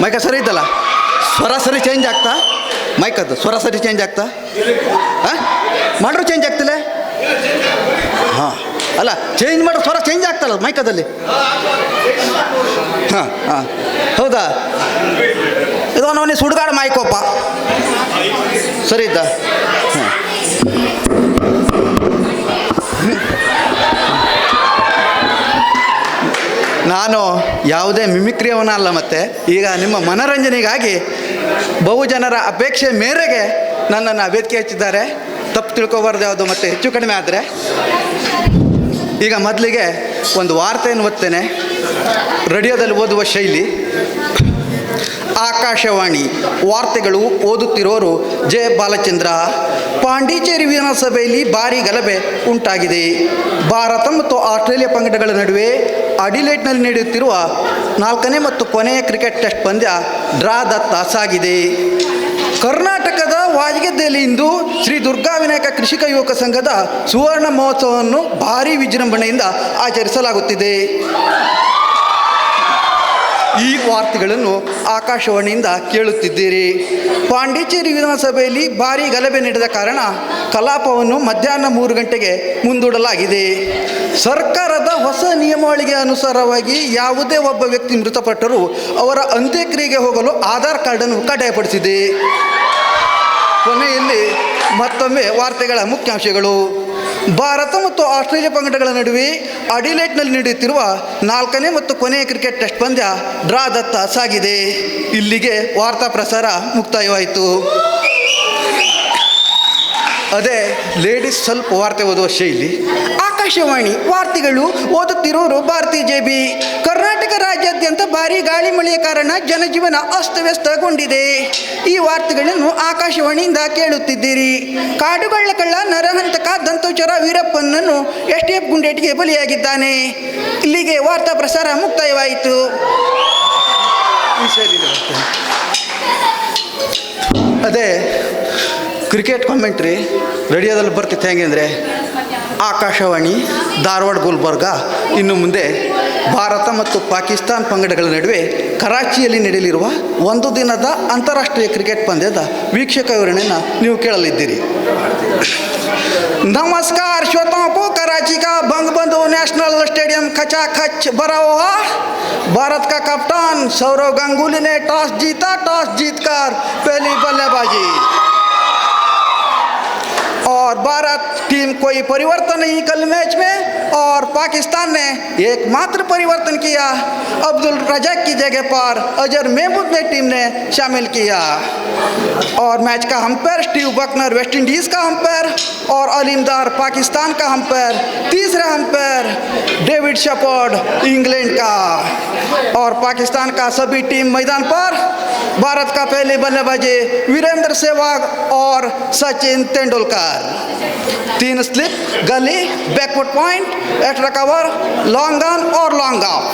ಮೈಕ ಸರಿ ಇದ್ದಲ್ಲ, ಸ್ವರ ಸರಿ ಚೇಂಜ್ ಆಗ್ತಾ? ಮೈಕದ್ದು ಸ್ವರ ಸರಿ ಚೇಂಜ್ ಆಗ್ತಾ? ಹಾಂ, ಮಾಡ್ರೂ ಚೇಂಜ್ ಆಗ್ತಿಲ್ಲ? ಹಾಂ, ಅಲ್ಲ ಚೇಂಜ್ ಮಾಡೋ ಸ್ವರ ಚೇಂಜ್ ಆಗ್ತಲ್ಲ ಮೈಕದಲ್ಲಿ. ಹಾಂ ಹಾಂ, ಹೌದಾ? ಇದು ಅವನೇ ಸುಡುಗಾಡು ಮೈಕೋಪ ಸರಿ ಇದ್ದ. ಹಾಂ, ನಾನು ಯಾವುದೇ ಮಿಮಿಕ್ರಿಯವನ ಅಲ್ಲ. ಮತ್ತು ಈಗ ನಿಮ್ಮ ಮನೋರಂಜನೆಗಾಗಿ ಬಹುಜನರ ಅಪೇಕ್ಷೆ ಮೇರೆಗೆ ನನ್ನನ್ನು ವೇದಿಕೆ ಹಚ್ಚಿದ್ದಾರೆ. ತಪ್ಪು ತಿಳ್ಕೊಬಾರ್ದು ಯಾವುದು, ಮತ್ತು ಹೆಚ್ಚು ಕಡಿಮೆ ಆದರೆ. ಈಗ ಮೊದಲಿಗೆ ಒಂದು ವಾರ್ತೆಯನ್ನು ಓದ್ತೇನೆ. ರೇಡಿಯೋದಲ್ಲಿ ಓದುವ ಶೈಲಿ. ಆಕಾಶವಾಣಿ ವಾರ್ತೆಗಳು, ಓದುತ್ತಿರೋರು ಜೆ ಬಾಲಚಂದ್ರ. ಪಾಂಡಿಚೇರಿ ವಿಧಾನಸಭೆಯಲ್ಲಿ ಭಾರೀ ಗಲಭೆ ಉಂಟಾಗಿದೆ. ಭಾರತ ಮತ್ತು ಆಸ್ಟ್ರೇಲಿಯಾ ಪಂದ್ಯಗಳ ನಡುವೆ ಅಡಿಲೇಡ್ನಲ್ಲಿ ನಡೆಯುತ್ತಿರುವ 4ನೇ ಮತ್ತು ಕೊನೆಯ ಕ್ರಿಕೆಟ್ ಟೆಸ್ಟ್ ಪಂದ್ಯ ಡ್ರಾದತ್ತ ಸಾಗಿದೆ. ಕರ್ನಾಟಕದ ವಾಜಗೇರಿಯಲ್ಲಿ ಇಂದು ಶ್ರೀ ದುರ್ಗಾ ವಿನಾಯಕ ಕೃಷಿಕ ಯುವಕ ಸಂಘದ ಸುವರ್ಣ ಮಹೋತ್ಸವವನ್ನು ಭಾರೀ ವಿಜೃಂಭಣೆಯಿಂದ ಆಚರಿಸಲಾಗುತ್ತಿದೆ. ಈ ವಾರ್ತೆಗಳನ್ನು ಆಕಾಶವಾಣಿಯಿಂದ ಕೇಳುತ್ತಿದ್ದೀರಿ. ಪಾಂಡಿಚೇರಿ ವಿಧಾನಸಭೆಯಲ್ಲಿ ಭಾರೀ ಗಲಭೆ ನಡೆದ ಕಾರಣ ಕಲಾಪವನ್ನು ಮಧ್ಯಾಹ್ನ 3 ಗಂಟೆಗೆ ಮುಂದೂಡಲಾಗಿದೆ. ಸರ್ಕಾರದ ಹೊಸ ನಿಯಮಾವಳಿಗೆ ಅನುಸಾರವಾಗಿ ಯಾವುದೇ ಒಬ್ಬ ವ್ಯಕ್ತಿ ಮೃತಪಟ್ಟರೂ ಅವರ ಅಂತ್ಯಕ್ರಿಯೆಗೆ ಹೋಗಲು ಆಧಾರ್ ಕಾರ್ಡನ್ನು ಕಡ್ಡಾಯಪಡಿಸಿದೆ. ಕೊನೆಯಲ್ಲಿ ಮತ್ತೊಮ್ಮೆ ವಾರ್ತೆಗಳ ಮುಖ್ಯಾಂಶಗಳು. ಭಾರತ ಮತ್ತು ಆಸ್ಟ್ರೇಲಿಯಾ ಪಂದ್ಯಗಳ ನಡುವೆ ಅಡಿಲೇಡ್ನಲ್ಲಿ ನಡೆಯುತ್ತಿರುವ 4ನೇ ಮತ್ತು ಕೊನೆಯ ಕ್ರಿಕೆಟ್ ಟೆಸ್ಟ್ ಪಂದ್ಯ ಡ್ರಾದತ್ತ ಸಾಗಿದೆ. ಇಲ್ಲಿಗೆ ವಾರ್ತಾ ಪ್ರಸಾರ ಮುಕ್ತಾಯವಾಯಿತು. ಅದೇ ಲೇಡೀಸ್ ಸ್ವಲ್ಪ ವಾರ್ತೆ ಓದುವ ಶೈಲಿ. ಆಕಾಶವಾಣಿ ವಾರ್ತೆಗಳು, ಓದುತ್ತಿರೋರು ಭಾರತಿ ಜೆಬಿ. ಕರ್ನಾಟಕ ರಾಜ್ಯಾದ್ಯಂತ ಭಾರೀ ಗಾಳಿ ಮಳೆಯ ಕಾರಣ ಜನಜೀವನ ಅಸ್ತವ್ಯಸ್ತಗೊಂಡಿದೆ. ಈ ವಾರ್ತೆಗಳನ್ನು ಆಕಾಶವಾಣಿಯಿಂದ ಕೇಳುತ್ತಿದ್ದೀರಿ. ಕಾಡುಗಳ್ಳ ಕಳ್ಳ ನರಹಂತಕ ದಂತೋಚರ ವೀರಪ್ಪನನ್ನು STF ಗುಂಡೇಟಿಗೆ ಬಲಿಯಾಗಿದ್ದಾನೆ. ಇಲ್ಲಿಗೆ ವಾರ್ತಾ ಪ್ರಸಾರ ಮುಕ್ತಾಯವಾಯಿತು. ಈ ಶೈಲಿ ಅದೇ ಕ್ರಿಕೆಟ್ ಕಾಮೆಂಟ್ರಿ ರೇಡಿಯೋದಲ್ಲಿ ಬರ್ತಿತ್ತು. ಹೆಂಗೆ ಅಂದರೆ ಆಕಾಶವಾಣಿ ಧಾರವಾಡ ಗುಲ್ಬರ್ಗ ಇನ್ನು ಮುಂದೆ ಭಾರತ ಮತ್ತು ಪಾಕಿಸ್ತಾನ ಪಂದ್ಯಗಳ ನಡುವೆ ಕರಾಚಿಯಲ್ಲಿ ನಡೆಯಲಿರುವ 1 ದಿನದ ಅಂತಾರಾಷ್ಟ್ರೀಯ ಕ್ರಿಕೆಟ್ ಪಂದ್ಯದ ವೀಕ್ಷಕ ವಿವರಣೆಯನ್ನು ನೀವು ಕೇಳಲಿದ್ದೀರಿ. नमस्कार श्रोताओं को, कराची का बंगबंधु नेशनल स्टेडियम खचाखच भरा हुआ। भारत का कप्तान सौरव गांगुली ने टॉस जीता, टॉस जीतकर पहली बल्लेबाजी, और भारत टीम कोई परिवर्तन नहीं कल मैच में, और पाकिस्तान ने एकमात्र परिवर्तन किया, अब्दुल रजाक की जगह पर अजहर महमूद ने टीम ने शामिल किया। और मैच का umpire Steve Bucknor West Indies का अंपायर, और अलीमदार पाकिस्तान का अंपायर, तीसरा अंपायर डेविड शेपर्ड इंग्लैंड का। और पाकिस्तान का सभी टीम मैदान पर। भारत का पहले बल्लेबाजी वीरेंद्र सहवाग और Sachin Tendulkar. 3 slip, gully, backfoot point, extra cover, long on और लॉन्ग ऑफ।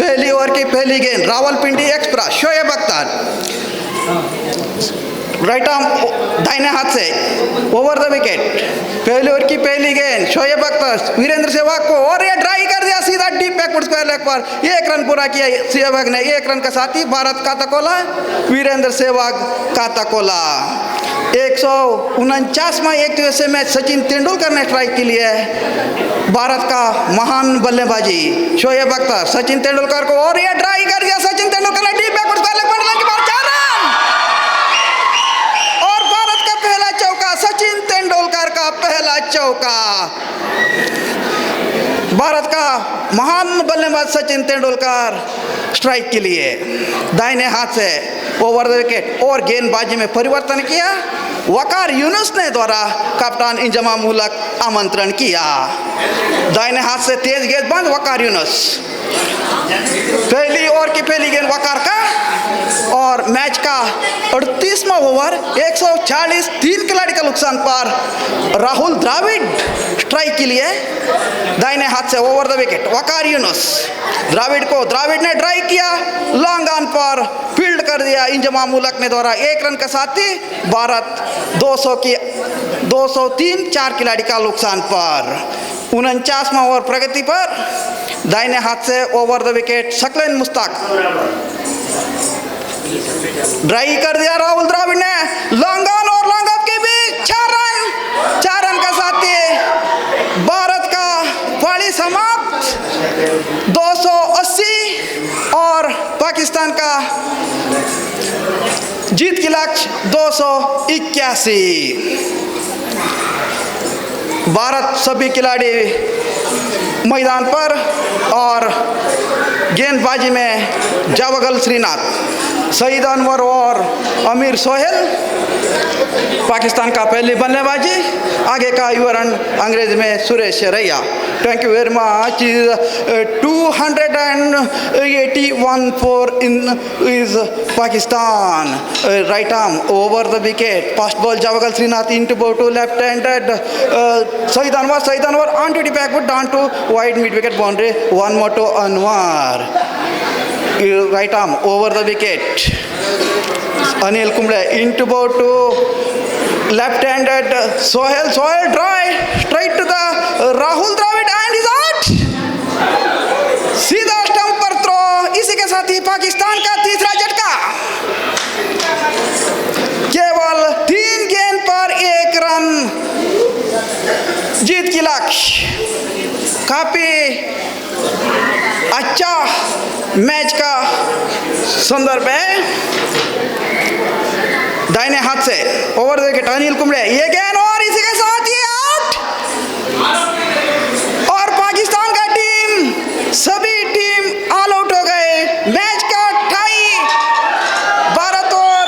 पहली ओवर की पहली गेंद Rawalpindi express Shoaib Akhtar, right arm दाहिने हाथ से ओवर द विकेट। पहली ओवर की पहली गेंद शोएब अख्तर वीरेंद्र सहवाग को, और ये ड्राई कर दिया सीधा डीप बैकवर्ड स्क्वायर लेग पर। 1 रन पूरा किया सहवाग ने। 1 रन का साथ ही भारत का तकोला, वीरेंद्र सहवाग का तकोला। 149वां एक दिवसीय मैच सचिन तेंदुलकर ने स्ट्राइक के लिए भारत का महान बल्लेबाजी शोएब अख्तर सचिन तेंदुलकर को, और ये ड्राई कर दिया सचिन तेंदुलकर ने डीप बैकवर्ड स्क्वायर लेग पर। 4 रन, और भारत का पहला चौका, सचिन तेंदुलकर का पहला चौका। भारत का महान बल्लेबाज सचिन तेंदुलकर स्ट्राइक के लिए दाहिने हाथ से ओवर द विकेट, और गेंदबाजी में परिवर्तन किया। वकार यूनुस ने द्वारा कप्तान इंजमाम उल-हक आमंत्रण किया। दाहिने हाथ से तेज गेंदबाज वकार यूनुस। पहली ओवर की पहली गेंद वकार का, और मैच का 38वां ओवर 140, 3 खिलाड़ी का नुकसान पर राहुल द्रविड़ स्ट्राइक के लिए दाहिने हाथ से ओवर द विकेट वकार यूनुस। द्रविड़ ने ड्राइव किया, लॉन्ग ऑन पर फील्ड कर दिया इंजमाम उल-हक ने द्वारा। 1 रन के साथ ही भारत 203, 4 खिलाड़ी का नुकसान पर। 49वां ओवर प्रगति पर दाहिने हाथ से over the wicket Saqlain Mushtaq drive कर दिया राहुल द्रविड़ ने। लॉन्ग ऑन और लॉन्ग ऑफ के बीच 4 रन का साथ ही भारत का पारी समाप्त 280 और पाकिस्तान का जीत की लक्ष्य 281। भारत सभी खिलाड़ी मैदान पर और गेंदबाजी में जावगल श्रीनाथ, सईद अनवर और अमीर सोहेल। पाकिस्तान का पहली बल्लेबाजी, आगे का युवरन अंग्रेज में सुरेश रैया। Thank you very much. 281 for in is Pakistan. Right arm over the wicket. Fast ball Javagal Srinath into bow to left-handed. Saeed Anwar onto the back foot, down to wide mid-wicket boundary. One more to Anwar. Right arm over the wicket. Anil Kumble into bow to left-handed. Sohail dry straight to the Rahul Dravid and is out. सीधा stump पर throw. इसी के साथ ही पाकिस्तान का तीसरा झटका। केवल 3 गेंद पर 1 रन जीत की लक्ष्य। काफी अच्छा मैच का संदर्भ है। दाहिने हाथ से over the wicket Anil Kumble, ये गेंद और इसी के साथ ही आउट। और पाकिस्तान का टीम, सभी टीम ऑल आउट हो गए। मैच का टाई। भारत और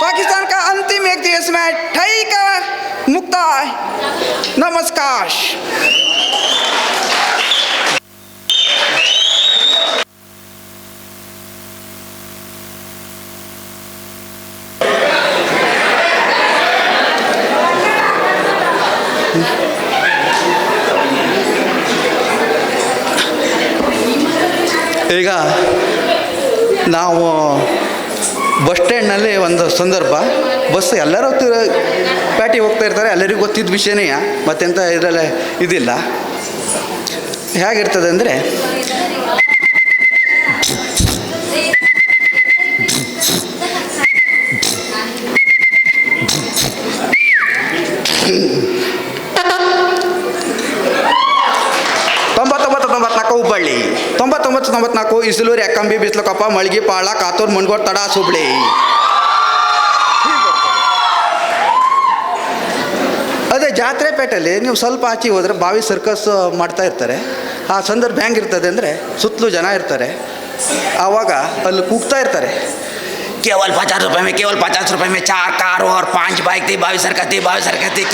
पाकिस्तान का अंतिम एक दिवस मैच टाई का मुक्ताय। नमस्कार। ಈಗ ನಾವು ಬಸ್ ಸ್ಟ್ಯಾಂಡ್ನಲ್ಲಿ ಒಂದು ಸಂದರ್ಭ, ಬಸ್ ಎಲ್ಲರೂ ಪ್ಯಾಟಿಗೆ ಹೋಗ್ತಾ ಇರ್ತಾರೆ, ಎಲ್ಲರಿಗೂ ಗೊತ್ತಿದ್ದ ವಿಷಯನೇ, ಮತ್ತೆಂತ ಇದರಲ್ಲೇ ಇದಿಲ್ಲ. ಹೇಗಿರ್ತದೆ ಅಂದರೆ, ಹುಬ್ಬಳ್ಳಿ 99-94 ಇಸಲೂರು ಎಕ್ಕಂಬಿ ಬಿಸ್ಲಕಪ್ಪ ಮಳ್ಗಿ ಪಾಳ ಕಾತೂರು ಮಣ್ಗೋಡ್ ತಡ ಸುಬ್ಳಿ. ಅದೇ ಜಾತ್ರೆ ಪೇಟೆಯಲ್ಲಿ ನೀವು ಸ್ವಲ್ಪ ಆಚೆ ಹೋದರೆ ಬಾವಿ ಸರ್ಕಸ್ ಮಾಡ್ತಾ ಇರ್ತಾರೆ. ಆ ಸಂದರ್ಭ ಹೆಂಗಿರ್ತದೆ ಅಂದರೆ, ಸುತ್ತಲೂ ಜನ ಇರ್ತಾರೆ. ಆವಾಗ ಅಲ್ಲಿ ಕೂಗ್ತಾ ಇರ್ತಾರೆ, केवल 50 रुपये में, केवल 50 रुपये में 4 कार और 5 बाइक थी, 22 सरकत थी,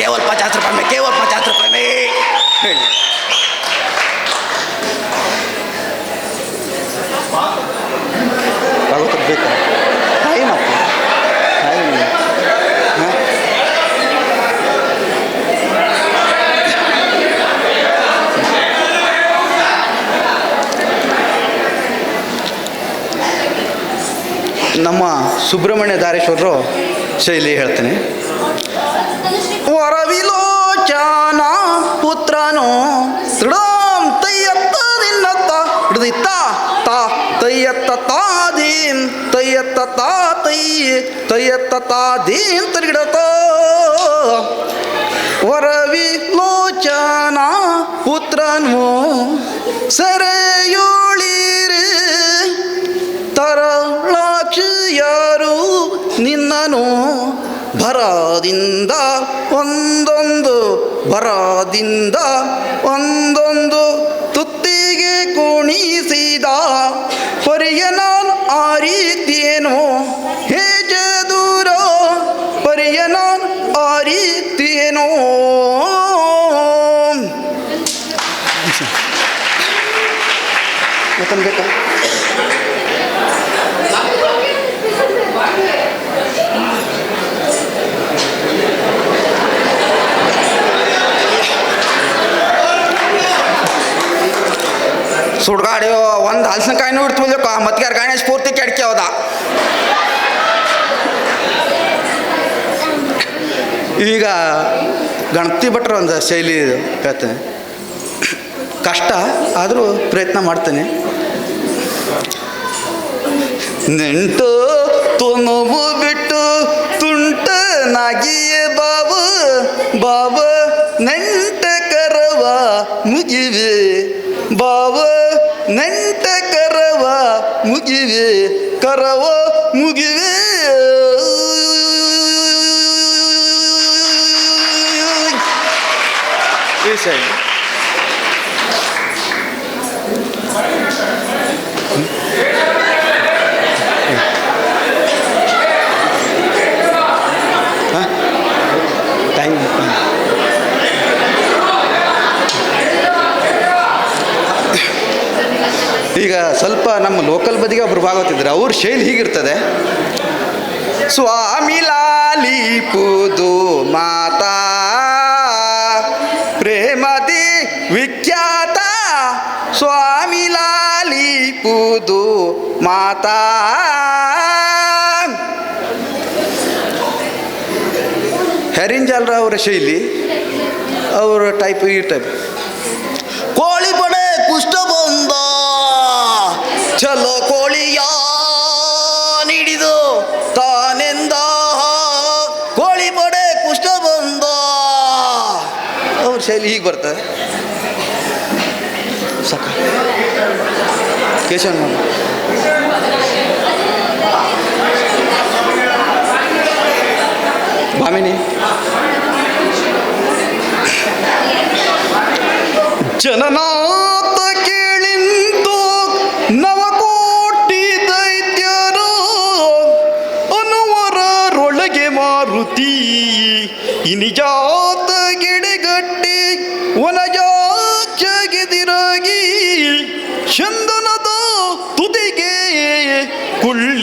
केवल 50 रुपये में, केवल 50 रुपये में ಹೇಳಿ. ಬೇಕಾ ಟೈಮಪ್ಪ ಟೈಮ್. ನಮ್ಮ ಸುಬ್ರಹ್ಮಣ್ಯ ಧಾರೇಶ್ವರರು ಶೈಲಿ ಹೇಳ್ತೀನಿ. ವರವಿಲೋಚನ ಪುತ್ರನೋ ದೃಢಂ ತಯ್ಯತ್ತ ನಿನ್ನತ್ತ ಹಿಡಿದಿತ್ತ ತಾ ತಯ್ಯತ್ತ ತಾದೀನ್ ತಯ್ಯತ್ತ ತಾ ತಯ್ಯತ್ತ ತಾದೀನ್ ತಿರುಗಿಡತ. ವರವಿಲೋಚನ ಪುತ್ರನೋ ಸೆರೆಯುಳಿರಿ ತರಳಾಕ್ಷಿಯರು ನಿನ್ನನು ಭರದಿಂದ ಒಂದೊಂದು ಭರದಿಂದ ಒಂದೊಂದು ತುತ್ತಿಗೆ ಕುಣಿಸಿದ ಪರಿಯ ನಾನು ಆ ರೀತಿಯೇನೋ ಹೇಜ ದೂರ ಪರಿಯ ನಾನು ಆ ರೀತಿಯೇನೋ. ಮತ್ತೊಂದು ಬೇಕಾ? ಸುಡ್ಗಾಡಿ ಒಂದು ಹಲಸಿನಕಾಯಿನೂ ಇಡ್ತು ಮತ್ತೆ ಗಣೇಶ್ ಪೂರ್ತಿ ಕೆಡ್ಕೆ ಹೋದ. ಈಗ ಗಣಪತಿ ಭಟ್ರ ಒಂದು ಶೈಲಿ ಹೇಳ್ತೇನೆ, ಕಷ್ಟ ಆದರೂ ಪ್ರಯತ್ನ ಮಾಡ್ತೇನೆ. ನೆಂಟು ತೊನವು ಬಿಟ್ಟು ತುಂಟನಾಗಿಯೇ ಬಾಬು ಬಾಬು ನೆಂಟ ಕರವ ಮುಗಿವೆ ಬಾಬು ನೆಂಟ ಕರವ ಮುಗಿವೆ ಕರವ ಮುಗಿವೆ ವಿಷಯ ಈಗ ಸ್ವಲ್ಪ ನಮ್ಮ ಲೋಕಲ್ ಬದಿಗೆ ಒಬ್ರು ಭಾಗವತಿದ್ರು, ಅವ್ರ ಶೈಲಿ ಹೀಗಿರ್ತದೆ. ಸ್ವಾಮಿ ಲಾಲಿ ಪೂದು ಮಾತಾ ಪ್ರೇಮದಿ ವಿಖ್ಯಾತ ಸ್ವಾಮಿ ಲಾಲಿ ಪೂದು ಮಾತಾ. ಹೆರಿಂಜಾಲ್ರ ಅವರ ಶೈಲಿ, ಅವರ ಟೈಪ್ ಈ ಟೈಪ್. ಕೋಳಿ ಪಡೆ ಕುಷ್ಠ ಬಂದ ಚಲೋ ಕೋಳಿಯ ನೀಡಿದು ತಾನೆಂದ ಕೋಳಿ ಪಡೆ ಕುಷ್ಠ ಬಂದ. ಅವ್ರ ಶೈಲಿ ಹೀಗೆ ಬರ್ತದೆ. ಸಾಕ ಕೇಶವನ್ ಭಾಮಿನಿ. ಜನನಾಥ ಕೇಳಿಂದು ನವಕೋಟಿ ದೈತ್ಯರು ಅನುವರರೊಳಗೆ ಮಾರುತಿ ಇನಿಜಾತ ಗಿಡಗಟ್ಟಿ ವನಜಾಚಗೆದಿರಾಗಿ ಚಂದನದ ತುದಿಗೆ ಕುಳ್ಳ